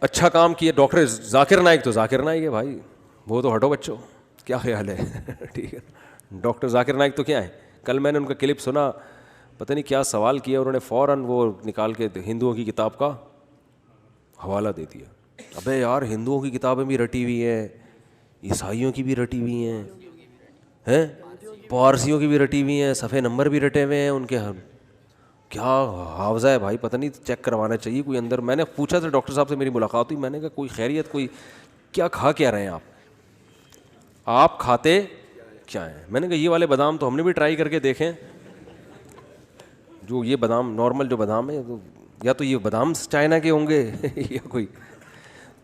اچھا کام کیا ڈاکٹر ذاکر نائک تو ذاکر نائک ہے بھائی, وہ تو ہٹو بچوں, کیا خیال ہے ٹھیک ہے. ڈاکٹر ذاکر نائک تو کیا ہے. کل میں نے ان کا کلپ سنا, پتہ نہیں کیا سوال کیا, انہوں نے فوراً وہ نکال کے ہندوؤں کی کتاب کا حوالہ دے دیا. ابے یار ہندوؤں کی کتابیں بھی رٹی ہوئی ہیں, عیسائیوں کی بھی رٹی ہوئی ہیں, پارسیوں کی بھی رٹی ہوئی ہیں, صفحے نمبر بھی رٹے ہوئے ہیں ان کے. کیا حافظہ ہے بھائی, پتہ نہیں چیک کروانا چاہیے کوئی اندر. میں نے پوچھا تھا ڈاکٹر صاحب سے, میری ملاقات ہوئی, میں نے کہا کوئی خیریت, کوئی کیا کھا کیا رہے ہیں آپ کھاتے کیا ہیں. میں نے کہا یہ والے بادام تو ہم نے بھی ٹرائی کر کے دیکھیں, جو یہ بادام نارمل جو بادام ہے, یا تو یہ بادام چائنا کے ہوں گے یا کوئی.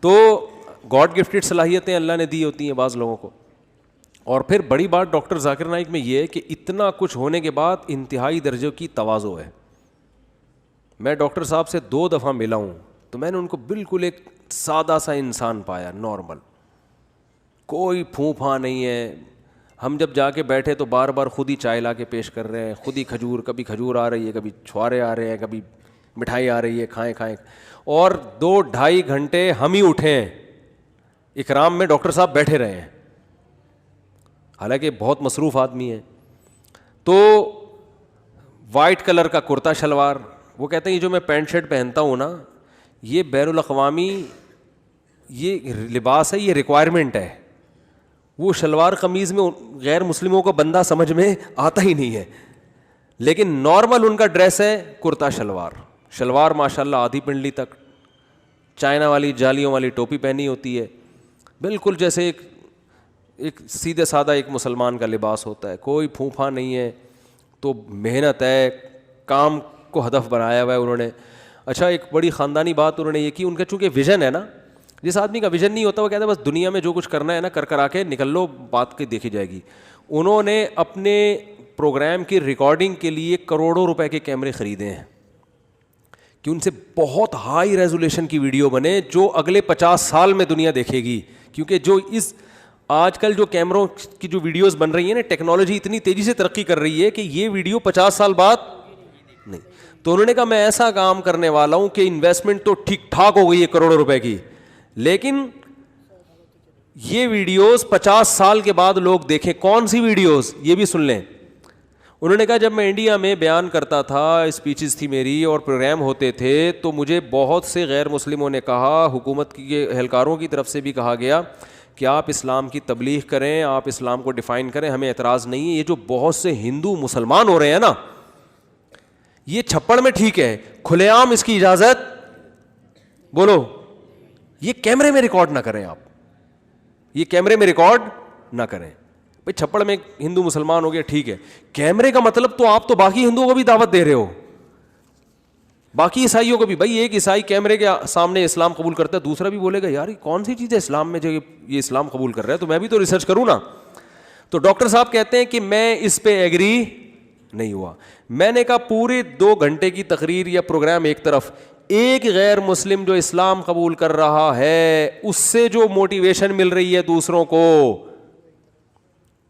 تو گاڈ گفٹڈ صلاحیتیں اللہ نے دی ہوتی ہیں بعض لوگوں کو. اور پھر بڑی بات ڈاکٹر ذاکر نائک میں یہ ہے کہ اتنا کچھ ہونے کے بعد انتہائی درجے کی تواضع ہے. میں ڈاکٹر صاحب سے 2 دفعہ ملا ہوں تو میں نے ان کو بالکل ایک سادہ سا انسان پایا, نارمل, کوئی پھوں پھاں نہیں ہے. ہم جب جا کے بیٹھے تو بار بار خود ہی چائے لا کے پیش کر رہے ہیں, خود ہی کھجور, کبھی کھجور آ رہی ہے, کبھی چھوارے آ رہے ہیں, کبھی مٹھائی آ رہی ہے, کھائیں کھائیں. اور 2-2.5 گھنٹے ہم ہی اٹھے ہیں, اکرام میں ڈاکٹر صاحب بیٹھے رہے ہیں, حالانکہ بہت مصروف آدمی ہے. تو وائٹ کلر کا کرتا شلوار, وہ کہتے ہیں یہ جو میں پینٹ شرٹ پہنتا ہوں نا, یہ بین الاقوامی یہ لباس ہے, یہ ریکوائرمنٹ ہے. وہ شلوار قمیض میں غیر مسلموں کو بندہ سمجھ میں آتا ہی نہیں ہے, لیکن نارمل ان کا ڈریس ہے کرتا شلوار. شلوار ماشاء اللہ آدھی پنڈلی تک, چائنا والی جالیوں والی ٹوپی پہنی ہوتی ہے, بالکل جیسے ایک سیدھے سادہ ایک مسلمان کا لباس ہوتا ہے, کوئی پھوں پھاں نہیں ہے. تو محنت ہے, کام کو ہدف بنایا ہوا ہے انہوں نے. اچھا ایک بڑی خاندانی بات انہوں نے یہ کی, ان کا چونکہ ویژن ہے نا, جس آدمی کا ویژن نہیں ہوتا وہ کہتا ہے بس دنیا میں جو کچھ کرنا ہے نا کر آ کے نکل لو, بات کی دیکھی جائے گی. انہوں نے اپنے پروگرام کی ریکارڈنگ کے لیے کروڑوں روپے کے کیمرے خریدے ہیں کہ ان سے بہت ہائی ریزولیشن کی ویڈیو بنے جو اگلے 50 سال میں دنیا دیکھے گی. کیونکہ جو اس آج کل جو کیمروں کی جو ویڈیوز بن رہی ہیں نا, ٹیکنالوجی اتنی تیزی سے ترقی کر رہی ہے کہ یہ ویڈیو 50 سال بعد نہیں. تو انہوں نے کہا میں ایسا کام کرنے والا ہوں کہ انویسٹمنٹ تو ٹھیک ٹھاک ہو گئی ہے کروڑوں روپے کی, لیکن یہ ویڈیوز 50 سال کے بعد لوگ دیکھیں. کون سی ویڈیوز, یہ بھی سن لیں. انہوں نے کہا جب میں انڈیا میں بیان کرتا تھا, اسپیچز تھی میری اور پروگرام ہوتے تھے, تو مجھے بہت سے غیر مسلموں نے کہا, حکومت کے اہلکاروں کی طرف سے بھی کہا گیا کہ آپ اسلام کی تبلیغ کریں, آپ اسلام کو ڈیفائن کریں, ہمیں اعتراض نہیں ہے. یہ جو بہت سے ہندو مسلمان ہو رہے ہیں نا, یہ چھپڑ میں ٹھیک ہے, کھلے عام اس کی اجازت بولو, یہ کیمرے میں ریکارڈ نہ کریں. آپ یہ کیمرے میں ریکارڈ نہ کریں. بھائی چھپڑ میں ہندو مسلمان ہو گیا ٹھیک ہے, کیمرے کا مطلب تو آپ تو باقی ہندوؤں کو بھی دعوت دے رہے ہو, باقی عیسائیوں کو بھی. بھائی ایک عیسائی کیمرے کے سامنے اسلام قبول کرتا ہے, دوسرا بھی بولے گا یار یہ کون سی چیز ہے اسلام میں جو یہ اسلام قبول کر رہا ہے, تو میں بھی تو ریسرچ کروں نا. تو ڈاکٹر صاحب کہتے ہیں کہ میں اس پہ ایگری نہیں ہوا. میں نے کہا پورے 2 گھنٹے کی تقریر یا پروگرام ایک طرف, ایک غیر مسلم جو اسلام قبول کر رہا ہے اس سے جو موٹیویشن مل رہی ہے دوسروں کو,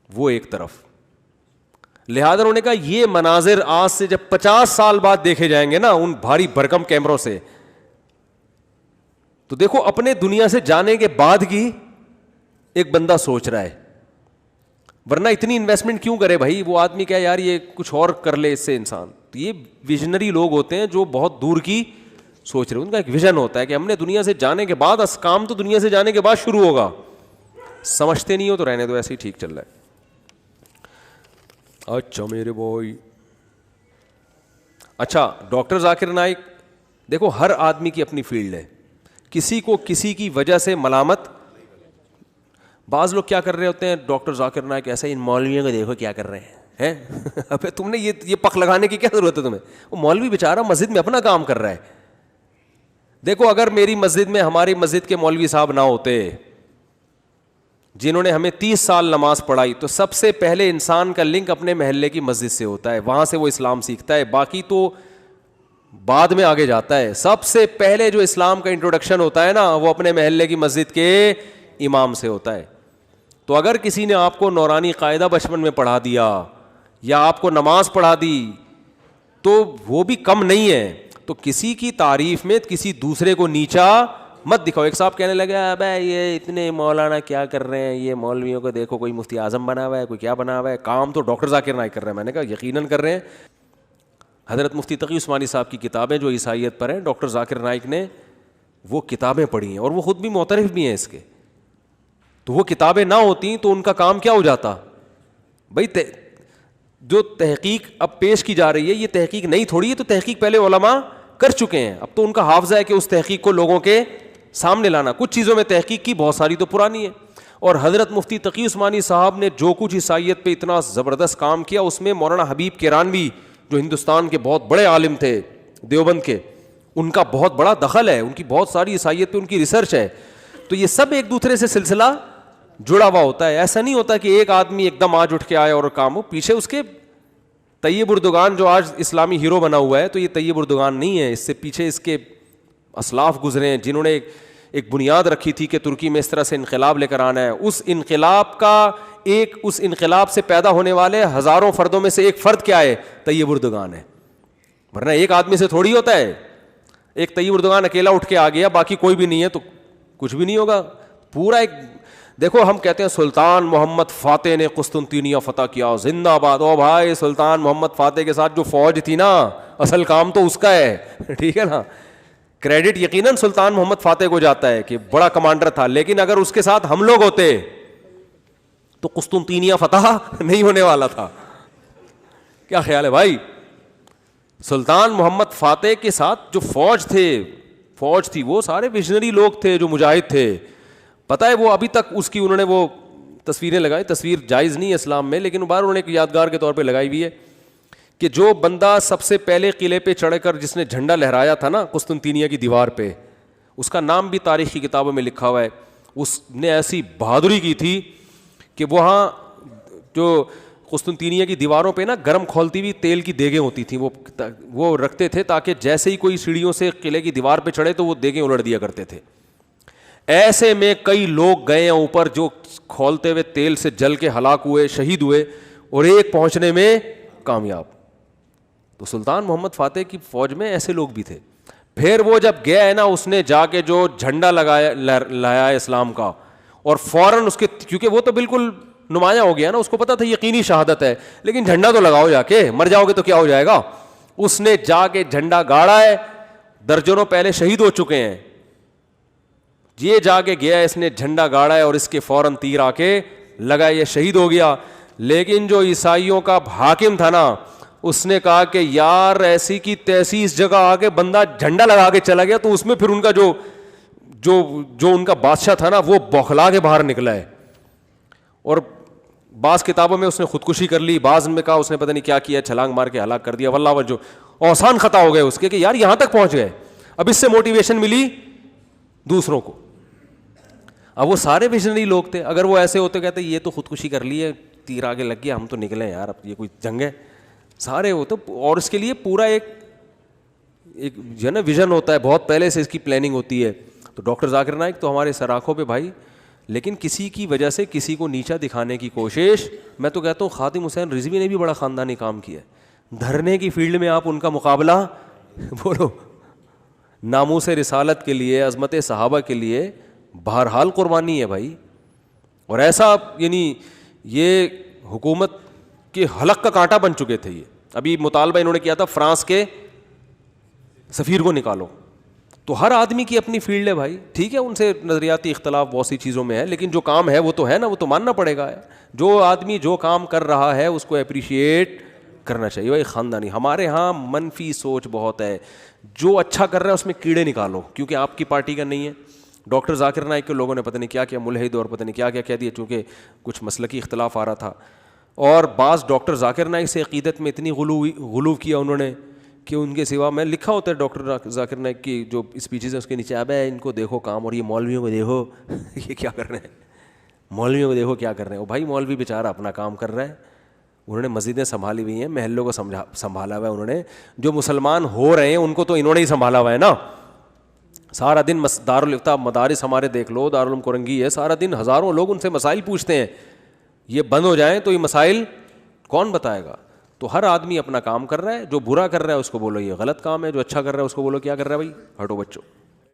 وہ ایک طرف. لہذا انہوں نے کہا یہ مناظر آج سے جب 50 سال بعد دیکھے جائیں گے نا ان بھاری بھرکم کیمروں سے, تو دیکھو اپنے دنیا سے جانے کے بعد کی ایک بندہ سوچ رہا ہے, ورنہ اتنی انویسٹمنٹ کیوں کرے بھائی. وہ آدمی کہا یار یہ کچھ اور کر لے اس سے انسان. تو یہ ویژنری لوگ ہوتے ہیں جو بہت دور کی سوچ رہے ہیں, ان کا ایک ویژن ہوتا ہے کہ ہم نے دنیا سے جانے کے بعد, کام تو دنیا سے جانے کے بعد شروع ہوگا. سمجھتے نہیں ہو تو رہنے دو, ایسے ہی ٹھیک چل رہا ہے. اچھا میرے بھائی, اچھا ڈاکٹر ذاکر نائک, دیکھو ہر آدمی کی اپنی فیلڈ ہے, کسی کو کسی کی وجہ سے ملامت. بعض لوگ کیا کر رہے ہوتے ہیں, ڈاکٹر ذاکر نائک ایسا ہی, ان مولویوں کو دیکھو کیا کر رہے ہیں. ابے تم نے یہ پک لگانے کی کیا ضرورت ہے تمہیں. وہ مولوی بیچارہ مسجد میں اپنا کام کر رہا ہے. دیکھو اگر میری مسجد میں ہماری مسجد کے مولوی صاحب نہ ہوتے جنہوں نے ہمیں 30 سال نماز پڑھائی, تو سب سے پہلے انسان کا لنک اپنے محلے کی مسجد سے ہوتا ہے, وہاں سے وہ اسلام سیکھتا ہے, باقی تو بعد میں آگے جاتا ہے. سب سے پہلے جو اسلام کا انٹروڈکشن ہوتا ہے نا وہ اپنے محلے کی مسجد کے امام سے ہوتا ہے. تو اگر کسی نے آپ کو نورانی قاعدہ بچپن میں پڑھا دیا یا آپ کو نماز پڑھا دی تو وہ بھی کم نہیں ہے. تو کسی کی تعریف میں کسی دوسرے کو نیچا مت دکھاؤ. ایک صاحب کہنے لگے ابے یہ اتنے مولانا کیا کر رہے ہیں, یہ مولویوں کو دیکھو, کوئی مفتی اعظم بنا ہوا ہے, کوئی کیا بنا ہوا ہے, کام تو ڈاکٹر ذاکر نائک کر رہے ہیں. میں نے کہا یقیناً کر رہے ہیں. حضرت مفتی تقی عثمانی صاحب کی کتابیں جو عیسائیت پر ہیں, ڈاکٹر ذاکر نائک نے وہ کتابیں پڑھی ہیں اور وہ خود بھی معترف بھی ہیں اس کے. تو وہ کتابیں نہ ہوتی تو ان کا کام کیا ہو جاتا بھائی. جو تحقیق اب پیش کی جا رہی ہے یہ تحقیق نہیں تھوڑی ہے, تو تحقیق پہلے علماء کر چکے ہیں. اب تو ان کا حافظہ ہے کہ اس تحقیق کو لوگوں کے سامنے لانا. کچھ چیزوں میں تحقیق کی, بہت ساری تو پرانی ہے. اور حضرت مفتی تقی عثمانی صاحب نے جو کچھ عیسائیت پہ اتنا زبردست کام کیا, اس میں مولانا حبیب کیرانوی جو ہندوستان کے بہت بڑے عالم تھے دیوبند کے, ان کا بہت بڑا دخل ہے, ان کی بہت ساری عیسائیت پہ ان کی ریسرچ ہے. تو یہ سب ایک دوسرے سے سلسلہ جڑا ہوا ہوتا ہے. ایسا نہیں ہوتا کہ ایک آدمی ایک دم آج اٹھ کے آئے اور کام ہو. پیچھے اس کے طیب اردگان جو آج اسلامی ہیرو بنا ہوا ہے, تو یہ طیب اردگان نہیں ہے, اس سے پیچھے اس کے اسلاف گزرے ہیں جنہوں نے ایک بنیاد رکھی تھی کہ ترکی میں اس طرح سے انقلاب لے کر آنا ہے. اس انقلاب سے پیدا ہونے والے ہزاروں فردوں میں سے ایک فرد کیا ہے, طیب اردگان ہے. ورنہ ایک آدمی سے تھوڑی ہوتا ہے. ایک طیب اردگان اکیلا اٹھ کے آ گیا, باقی کوئی بھی نہیں ہے, تو کچھ بھی نہیں ہوگا. پورا ایک دیکھو, ہم کہتے ہیں سلطان محمد فاتح نے قسطنطینیہ فتح کیا, زندہ آباد. او بھائی, سلطان محمد فاتح کے ساتھ جو فوج تھی نا, اصل کام تو اس کا ہے, ٹھیک ہے نا. کریڈٹ یقیناً سلطان محمد فاتح کو جاتا ہے کہ بڑا کمانڈر تھا, لیکن اگر اس کے ساتھ ہم لوگ ہوتے تو قسطنطینیہ فتح نہیں ہونے والا تھا. کیا خیال ہے بھائی؟ سلطان محمد فاتح کے ساتھ جو فوج تھی وہ سارے ویژنری لوگ تھے جو مجاہد تھے. پتہ ہے وہ ابھی تک اس کی انہوں نے وہ تصویریں لگائی. تصویر جائز نہیں ہے اسلام میں, لیکن بار انہوں نے ایک یادگار کے طور پہ لگائی ہوئی ہے کہ جو بندہ سب سے پہلے قلعے پہ چڑھ کر جس نے جھنڈا لہرایا تھا نا قسطنطینیہ کی دیوار پہ, اس کا نام بھی تاریخی کتابوں میں لکھا ہوا ہے. اس نے ایسی بہادری کی تھی کہ وہاں جو قسطنطینیہ کی دیواروں پہ نا گرم کھولتی ہوئی تیل کی دیگیں ہوتی تھیں, وہ رکھتے تھے تاکہ جیسے ہی کوئی سیڑھیوں سے قلعے کی دیوار پہ چڑھے تو وہ دیگیں الٹ دیا کرتے تھے. ایسے میں کئی لوگ گئے ہیں اوپر جو کھولتے ہوئے تیل سے جل کے ہلاک ہوئے, شہید ہوئے, اور ایک پہنچنے میں کامیاب. تو سلطان محمد فاتح کی فوج میں ایسے لوگ بھی تھے. پھر وہ جب گیا ہے نا, اس نے جا کے جو جھنڈا لایا اسلام کا, اور فوراً اس کے, کیونکہ وہ تو بالکل نمایاں ہو گیا نا, اس کو پتا تھا یقینی شہادت ہے, لیکن جھنڈا تو لگاؤ, جا کے مر جاؤ گے تو کیا ہو جائے گا. اس نے جا کے جھنڈا گاڑا ہے, درجنوں پہلے شہید ہو چکے ہیں, یہ جا کے گیا, اس نے جھنڈا گاڑا ہے اور اس کے فوراً تیر آ کے لگا, یہ شہید ہو گیا. لیکن جو عیسائیوں کا حاکم تھا نا, اس نے کہا کہ یار ایسی کی تیسی اس جگہ آ کے بندہ جھنڈا لگا کے چلا گیا, تو اس میں پھر ان کا جو ان کا بادشاہ تھا نا وہ بوکھلا کے باہر نکلا ہے. اور بعض کتابوں میں اس نے خودکشی کر لی, بعض میں کہا اس نے پتہ نہیں کیا کیا, چھلانگ مار کے ہلاک کر دیا. واللہ وجہ آسان خطا ہو گئے اس کے کہ یار یہاں تک پہنچ گئے. اب اس سے موٹیویشن ملی دوسروں کو. اب وہ سارے ویژنری لوگ تھے, اگر وہ ایسے ہوتے کہتے یہ تو خودکشی کر لی ہے, تیر آگے لگ گیا, ہم تو نکلے یار, اب یہ کوئی جنگ ہے. سارے وہ تو, اور اس کے لیے پورا ایک جو ہے نا ویژن ہوتا ہے, بہت پہلے سے اس کی پلاننگ ہوتی ہے. تو ڈاکٹر ذاکر نائک تو ہمارے سراخوں پہ بھائی, لیکن کسی کی وجہ سے کسی کو نیچا دکھانے کی کوشش, میں تو کہتا ہوں خادم حسین رضوی نے بھی بڑا خاندانی کام کیا ہے. دھرنے کی فیلڈ میں آپ ان کا مقابلہ بولو, ناموس رسالت کے لیے, عظمت صحابہ کے لیے بہرحال قربانی ہے بھائی. اور ایسا یعنی یہ حکومت کے حلق کا کانٹا بن چکے تھے. یہ ابھی مطالبہ انہوں نے کیا تھا فرانس کے سفیر کو نکالو. تو ہر آدمی کی اپنی فیلڈ ہے بھائی, ٹھیک ہے ان سے نظریاتی اختلاف بہت سی چیزوں میں ہے, لیکن جو کام ہے وہ تو ہے نا, وہ تو ماننا پڑے گا. جو آدمی جو کام کر رہا ہے اس کو اپریشیٹ کرنا چاہیے بھائی. خاندانی ہمارے ہاں منفی سوچ بہت ہے, جو اچھا کر رہا ہے اس میں کیڑے نکالو کیونکہ آپ کی پارٹی کا نہیں ہے. ڈاکٹر ذاکر نائک کے لوگوں نے پتہ نہیں کیا کیا ملحد اور پتہ نہیں کیا کیا کہہ دیا, چونکہ کچھ مسلکی اختلاف آ رہا تھا. اور بعض ڈاکٹر ذاکر نائک سے عقیدت میں اتنی غلو کیا انہوں نے کہ ان کے سوا, میں لکھا ہوتا ہے ڈاکٹر ذاکر نائک کی جو اسپیچز ہیں اس کے نیچے, اب ہے ان کو دیکھو کام, اور یہ مولویوں کو دیکھو یہ کیا کر رہے ہیں, مولویوں کو دیکھو کیا کر رہے ہیں. بھائی مولوی بیچارہ اپنا کام کر رہا ہے, انہوں نے مسجدیں سنبھالی ہوئی ہیں, محلوں کو سنبھالا ہوا ہے انہوں نے. جو مسلمان ہو رہے ہیں ان کو تو انہوں نے ہی سنبھالا ہوا ہے نا. سارا دن دارالفتہ مدارس ہمارے دیکھ لو, دارالعلوم کرنگی ہے, سارا دن ہزاروں لوگ ان سے مسائل پوچھتے ہیں. یہ بند ہو جائیں تو یہ مسائل کون بتائے گا. تو ہر آدمی اپنا کام کر رہا ہے, جو برا کر رہا ہے اس کو بولو یہ غلط کام ہے, جو اچھا کر رہا ہے اس کو بولو کیا کر رہا ہے بھائی, ہٹو بچوں.